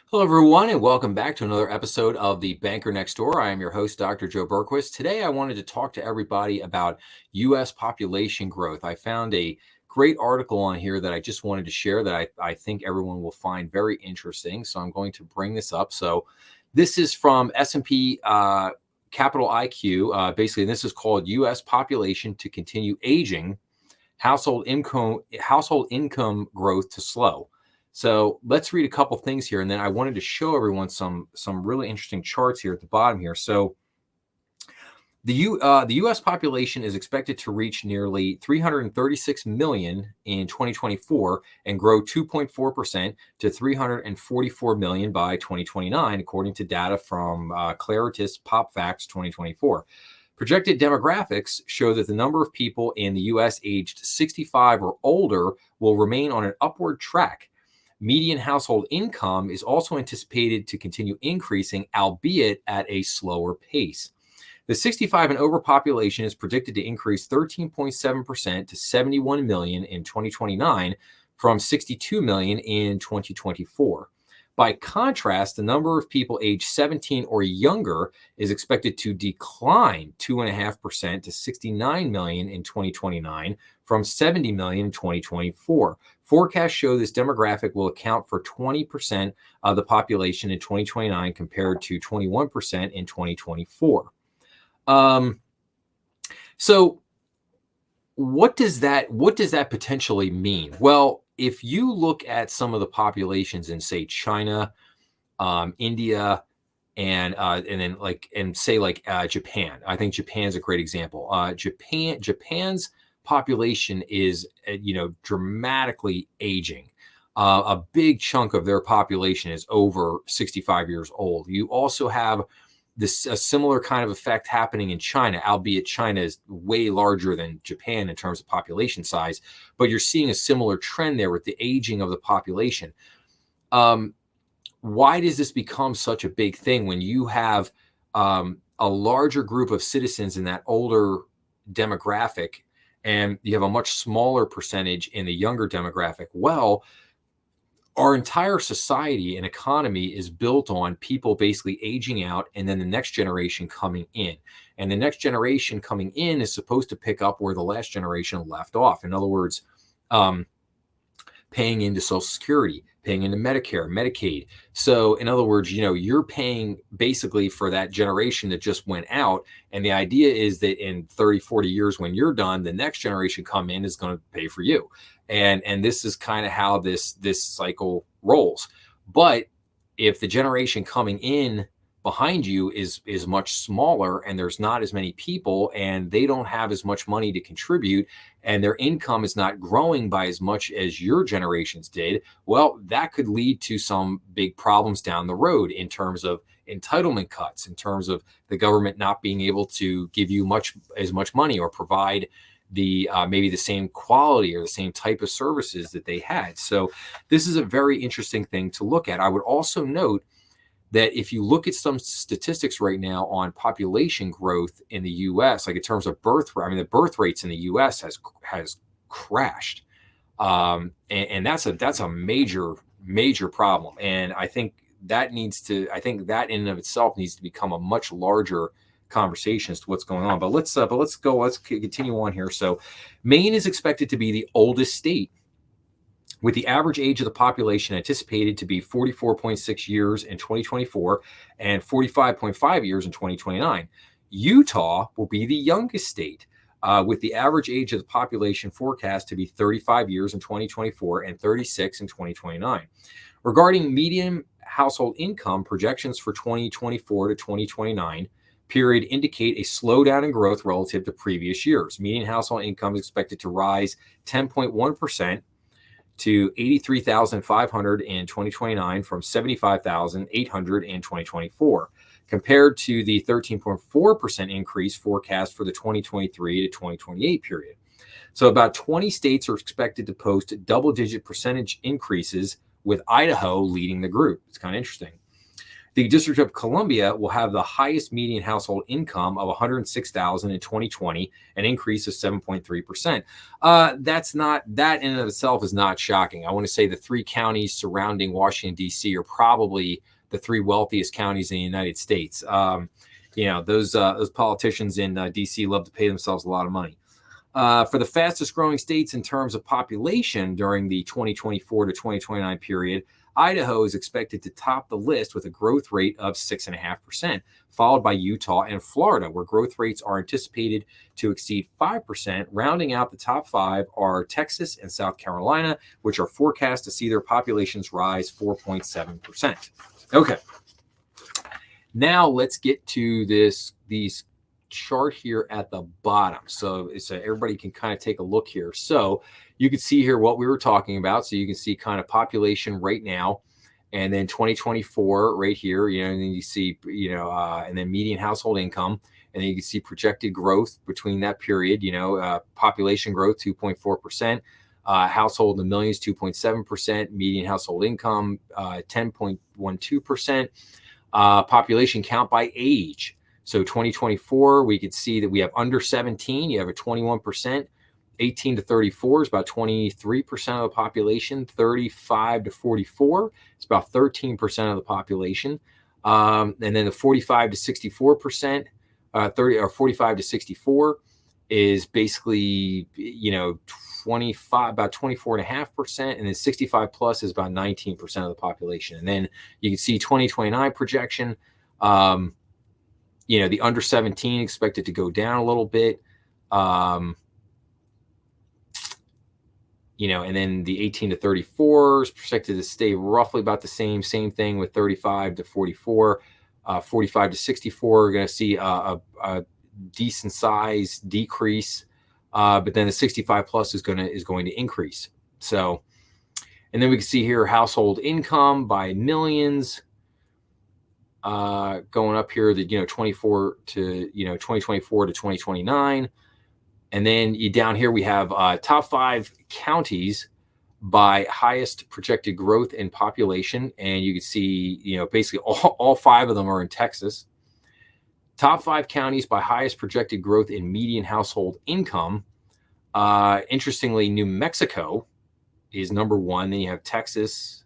Hello, everyone, and welcome back to another episode of The Banker Next Door. I am your host, Dr. Joe Berquist. Today, I wanted to talk to everybody about U.S. population growth. I found a great article on here that I just wanted to share that I think everyone will find very interesting. So I'm going to bring this up. So this is from S&P Capital IQ. Basically, this is called U.S. Population to Continue Aging, Household income growth to slow. So let's read a couple things here, and then I wanted to show everyone some really interesting charts here at the bottom here. So the U.S. population is expected to reach nearly 336 million in 2024 and grow 2.4% to 344 million by 2029, according to data from Claritas PopFacts 2024. Projected demographics show that the number of people in the U.S. aged 65 or older will remain on an upward track. Median household income is also anticipated to continue increasing, albeit at a slower pace. The 65 and over population is predicted to increase 13.7% to 71 million in 2029 from 62 million in 2024. By contrast, the number of people aged 17 or younger is expected to decline 2.5% to 69 million in 2029 from 70 million in 2024. Forecasts show this demographic will account for 20% of the population in 2029 compared to 21% in 2024. So what does that potentially mean? Well, if you look at some of the populations in, say, China, India, and then Japan. I think Japan's a great example. Japan's population is dramatically aging. A big chunk of their population is over 65 years old. You also have a similar kind of effect happening in China, albeit China is way larger than Japan in terms of population size, but you're seeing a similar trend there with the aging of the population. Why does this become such a big thing when you have a larger group of citizens in that older demographic and you have a much smaller percentage in the younger demographic? Well, our entire society and economy is built on people basically aging out and then the next generation coming in. And the next generation coming in is supposed to pick up where the last generation left off. In other words, paying into Social Security, paying into Medicare, Medicaid. So in other words, you're paying basically for that generation that just went out. And the idea is that in 30, 40 years, when you're done, the next generation come in is going to pay for you. And this is kind of how this cycle rolls. But if the generation coming in behind you is much smaller and there's not as many people and they don't have as much money to contribute and their income is not growing by as much as your generations did, well, that could lead to some big problems down the road in terms of entitlement cuts, in terms of the government not being able to give you as much money or provide the maybe the same quality or the same type of services that they had. So this is a very interesting thing to look at. I would also note that if you look at some statistics right now on population growth in the U.S., like in terms of birth rate, I mean, the birth rates in the U.S. has crashed, and that's a major problem. And I think that in and of itself needs to become a much larger conversation as to what's going on. But let's continue on here. So Maine is expected to be the oldest state, with the average age of the population anticipated to be 44.6 years in 2024 and 45.5 years in 2029. Utah will be the youngest state, with the average age of the population forecast to be 35 years in 2024 and 36 in 2029. Regarding median household income, projections for 2024 to 2029 period indicate a slowdown in growth relative to previous years. Median household income is expected to rise 10.1% to $83,500 in 2029 from $75,800 in 2024, compared to the 13.4% increase forecast for the 2023 to 2028 period. So about 20 states are expected to post double-digit percentage increases, with Idaho leading the group. It's kind of interesting. The District of Columbia will have the highest median household income of $106,000 in 2020, an increase of 7.3%. That's not, that in and of itself is not shocking. I want to say the three counties surrounding Washington, D.C. are probably the three wealthiest counties in the United States. Those politicians in D.C. love to pay themselves a lot of money. For the fastest growing states in terms of population during the 2024 to 2029 period, Idaho is expected to top the list with a growth rate of 6.5%, followed by Utah and Florida, where growth rates are anticipated to exceed 5%. Rounding out the top five are Texas and South Carolina, which are forecast to see their populations rise 4.7%. Okay. Now let's get to these chart here at the bottom. So everybody can kind of take a look here. So you can see here what we were talking about. So you can see kind of population right now, and then 2024 right here, and then you see, and then median household income, and then you can see projected growth between that period, population growth, 2.4%, household in the millions, 2.7%, median household income, 10.12%, population count by age. So 2024, we could see that we have under 17, you have a 21%, 18 to 34 is about 23% of the population, 35 to 44 is about 13% of the population. And then the 45 to 64%, 45 to 64 is basically, about 24.5%. And then 65 plus is about 19% of the population. And then you can see 2029 projection, the under 17 expected to go down a little bit. And then the 18 to 34 is projected to stay roughly about the same thing with 35 to 44, 45 to 64 are going to see a decent size decrease. But then the 65 plus is going to increase. So, and then we can see here household income by millions, going up here, 24 to, 2024 to 2029. And then down here, we have top five counties by highest projected growth in population. And you can see, basically all five of them are in Texas. Top five counties by highest projected growth in median household income. Interestingly, New Mexico is number one. Then you have Texas.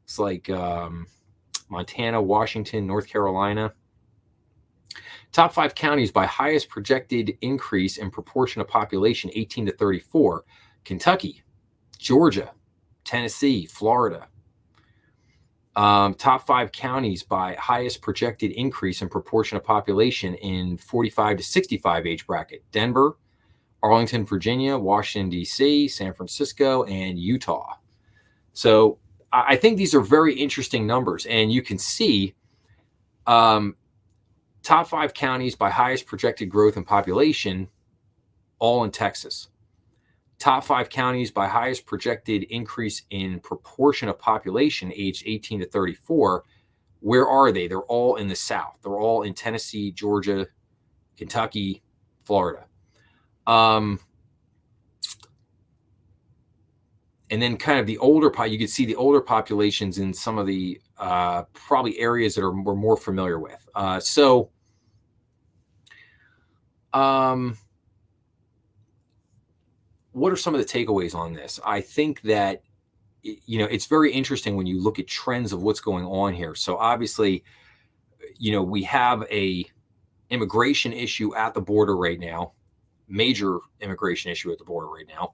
It's like Montana, Washington, North Carolina. Top five counties by highest projected increase in proportion of population, 18 to 34. Kentucky, Georgia, Tennessee, Florida. Top five counties by highest projected increase in proportion of population in 45 to 65 age bracket. Denver, Arlington, Virginia, Washington, D.C., San Francisco, and Utah. So I think these are very interesting numbers. And you can see top five counties by highest projected growth in population, all in Texas. Top five counties by highest projected increase in proportion of population aged 18 to 34. Where are they? They're all in the South. They're all in Tennessee, Georgia, Kentucky, Florida. And then kind of the older, you can see the older populations in some of the probably areas that we're more familiar with. What are some of the takeaways on this? I think that, it's very interesting when you look at trends of what's going on here. So obviously, we have a immigration issue at the border right now, major immigration issue at the border right now,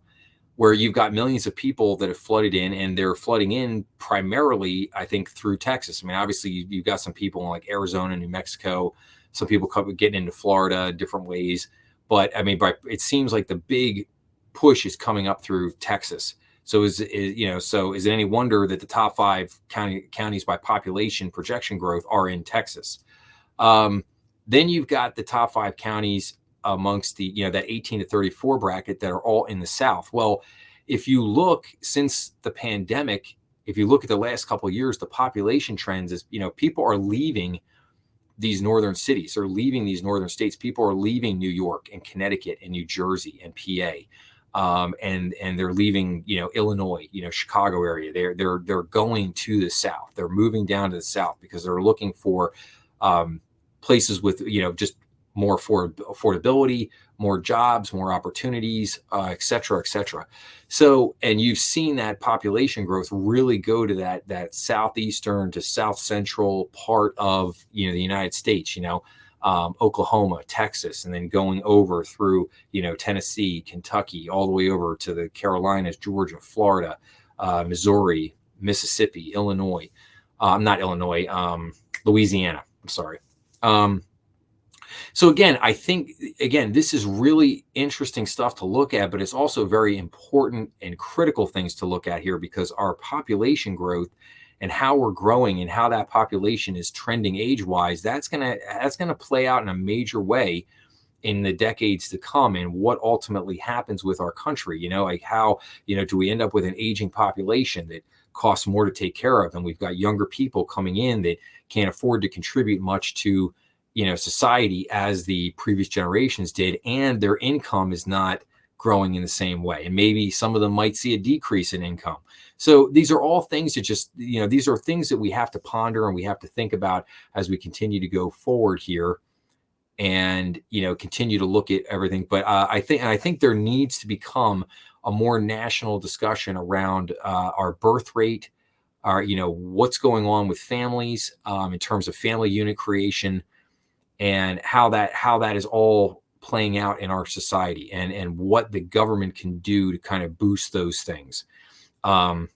where you've got millions of people that have flooded in, and they're flooding in primarily, I think, through Texas. I mean, obviously, you've got some people in like Arizona, New Mexico, some people getting into Florida different ways. But I mean, it seems like the big push is coming up through Texas. So is it any wonder that the top five counties by population projection growth are in Texas? Then you've got the top five counties amongst the, that 18 to 34 bracket that are all in the South. Well, if you look since the pandemic, if you look at the last couple of years, the population trends is, people are leaving these northern cities, or leaving these northern states. People are leaving New York and Connecticut and New Jersey and PA. and they're leaving, Illinois, Chicago area. They're going to the South. They're moving down to the South because they're looking for places with, just more affordability, more jobs, more opportunities, et cetera, et cetera. So, and you've seen that population growth really go to that southeastern to south central part of, the United States, Oklahoma, Texas, and then going over through, Tennessee, Kentucky, all the way over to the Carolinas, Georgia, Florida, Missouri, Mississippi, Illinois, not Illinois, Louisiana. I'm sorry. So again, I think, this is really interesting stuff to look at, but it's also very important and critical things to look at here, because our population growth and how we're growing and how that population is trending age-wise, that's gonna play out in a major way in the decades to come, and what ultimately happens with our country. Like how, do we end up with an aging population that costs more to take care of, and we've got younger people coming in that can't afford to contribute much to, society as the previous generations did, and their income is not growing in the same way, and maybe some of them might see a decrease in income. So these are all things that just, these are things that we have to ponder and we have to think about as we continue to go forward here, and continue to look at everything. But I think there needs to become a more national discussion around our birth rate, our what's going on with families in terms of family unit creation, and how that is all playing out in our society, and what the government can do to kind of boost those things, and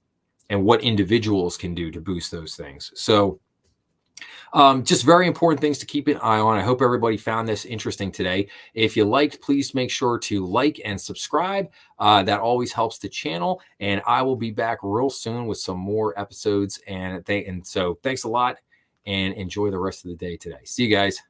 what individuals can do to boost those things. So just very important things to keep an eye on. I hope everybody found this interesting today. If you liked, please make sure to like and subscribe. That always helps the channel, and I will be back real soon with some more episodes. And so thanks a lot, and enjoy the rest of the day today. See you guys.